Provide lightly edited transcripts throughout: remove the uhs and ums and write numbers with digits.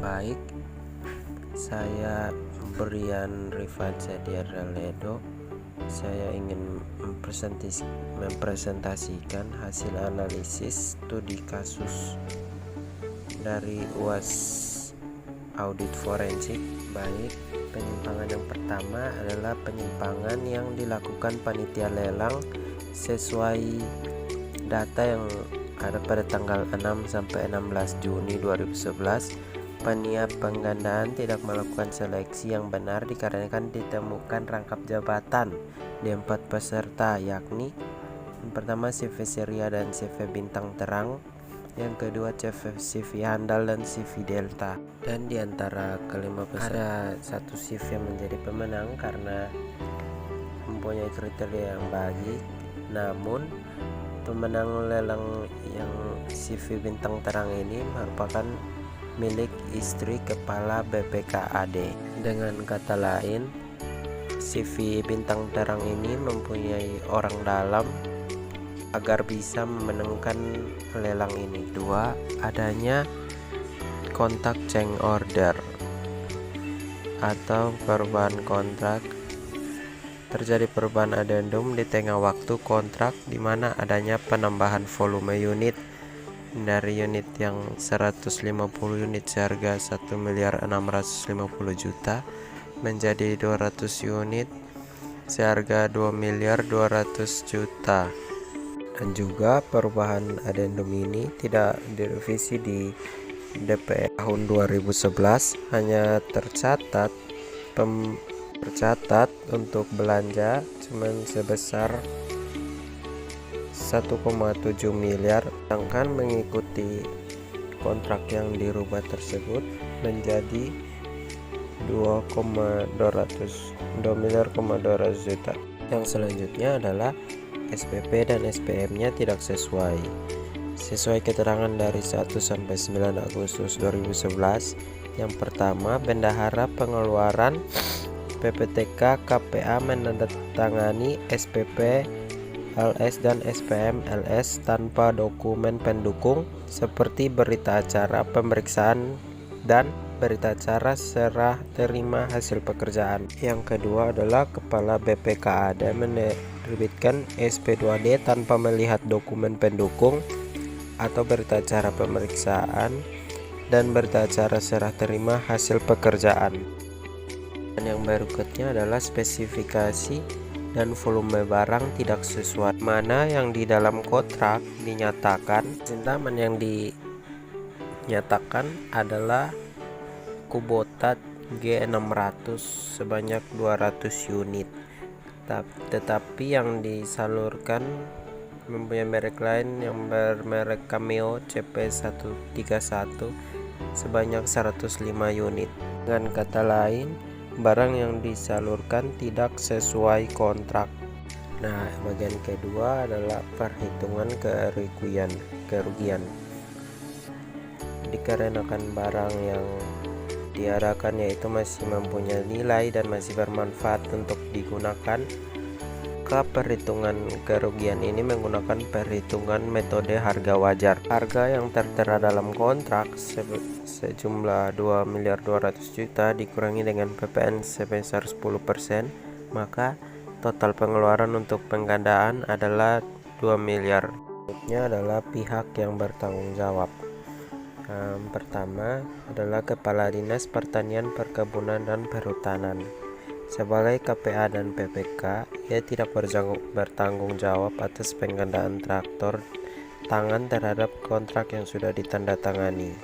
Baik, saya Brian Rifansa Diarraledo. Saya ingin mempresentasikan hasil analisis studi kasus dari UAS Audit Forensik. Baik, penyimpangan yang pertama adalah penyimpangan yang dilakukan panitia lelang sesuai data yang ada pada tanggal 6 sampai 16 Juni 2011. Panitia penggandaan tidak melakukan seleksi yang benar dikarenakan ditemukan rangkap jabatan di 4 peserta, yakni yang pertama CV Seria dan CV Bintang Terang, yang kedua CV Handal dan CV Delta. Dan di antara kelima peserta ada satu CV yang menjadi pemenang karena mempunyai kriteria yang baik. Namun pemenang lelang yang CV Bintang Terang ini merupakan milik istri Kepala BPKAD. Dengan kata lain, CV Bintang Terang ini mempunyai orang dalam agar bisa memenangkan lelang ini. Dua, adanya kontak change order atau perubahan kontrak. Terjadi perubahan adendum di tengah waktu kontrak di mana adanya penambahan volume unit dari unit yang 150 unit seharga 1.650.000.000 menjadi 200 unit seharga 2.200.000.000. Dan juga perubahan adendum ini tidak direvisi di DPR tahun 2011, hanya tercatat untuk belanja cuman sebesar 1,7 miliar, sedangkan mengikuti kontrak yang dirubah tersebut menjadi 2.200.000.000. Yang selanjutnya adalah SPP dan SPM-nya tidak sesuai keterangan dari 1 sampai 9 Agustus 2011. Yang pertama, bendahara pengeluaran PPTK KPA menandatangani SPP LS dan SPM LS tanpa dokumen pendukung seperti berita acara pemeriksaan dan berita acara serah terima hasil pekerjaan. Yang kedua adalah Kepala BPKAD menerbitkan SP2D tanpa melihat dokumen pendukung atau berita acara pemeriksaan dan berita acara serah terima hasil pekerjaan. Dan yang berikutnya adalah spesifikasi dan volume barang tidak sesuai, mana yang di dalam kontrak dinyatakan sintaman yang dinyatakan adalah Kubota G600 sebanyak 200 unit, tetapi yang disalurkan mempunyai merek lain yang bermerek Cameo CP131 sebanyak 105 unit. Dengan kata lain, barang yang disalurkan tidak sesuai kontrak. Nah, bagian kedua adalah perhitungan kerugian. Dikarenakan barang yang diarahkan yaitu masih mempunyai nilai dan masih bermanfaat untuk digunakan, maka perhitungan kerugian ini menggunakan perhitungan metode harga wajar. Harga yang tertera dalam kontrak sejumlah 2.200.000.000 dikurangi dengan PPN sebesar 10%, maka total pengeluaran untuk penggandaan adalah 2 miliar. Berikutnya adalah pihak yang bertanggung jawab. Pertama adalah Kepala Dinas Pertanian, Perkebunan, dan Perhutanan. Sebagai KPA dan PPK, ia tidak bertanggung jawab atas penggandaan traktor tangan terhadap kontrak yang sudah ditandatangani.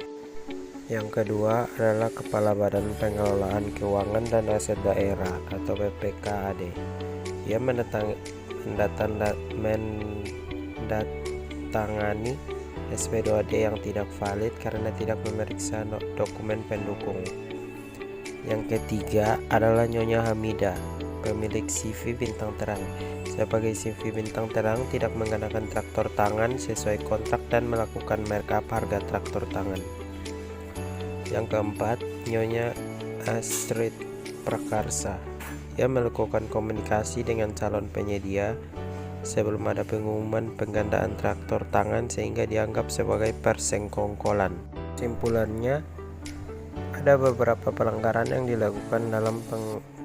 Yang kedua adalah Kepala Badan Pengelolaan Keuangan dan Aset Daerah atau BPKAD. Ia menandatangani SP2D yang tidak valid karena tidak memeriksa dokumen pendukung. Yang ketiga adalah Nyonya Hamida, pemilik CV Bintang Terang. Sebagai CV Bintang Terang tidak menggunakan traktor tangan sesuai kontrak dan melakukan markup harga traktor tangan. Yang keempat, Nyonya Astrid Prakarsa. Ia melakukan komunikasi dengan calon penyedia sebelum ada pengumuman penggandaan traktor tangan sehingga dianggap sebagai persengkongkolan. Kesimpulannya, Ada beberapa pelanggaran yang dilakukan dalam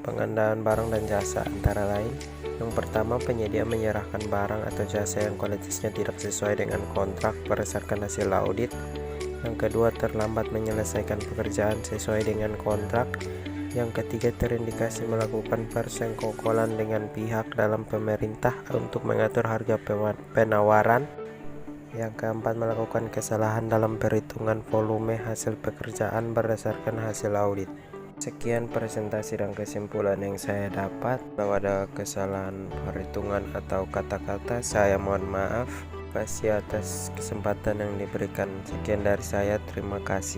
pengadaan barang dan jasa, antara lain: yang pertama, penyedia menyerahkan barang atau jasa yang kualitasnya tidak sesuai dengan kontrak berdasarkan hasil audit. Yang kedua, terlambat menyelesaikan pekerjaan sesuai dengan kontrak. Yang ketiga, terindikasi melakukan persekongkolan dengan pihak dalam pemerintah untuk mengatur harga penawaran. Yang keempat, melakukan kesalahan dalam perhitungan volume hasil pekerjaan berdasarkan hasil audit. Sekian presentasi dan kesimpulan yang saya dapat. Kalau ada kesalahan perhitungan atau kata-kata, saya mohon maaf. Terima kasih atas kesempatan yang diberikan. Sekian dari saya, terima kasih.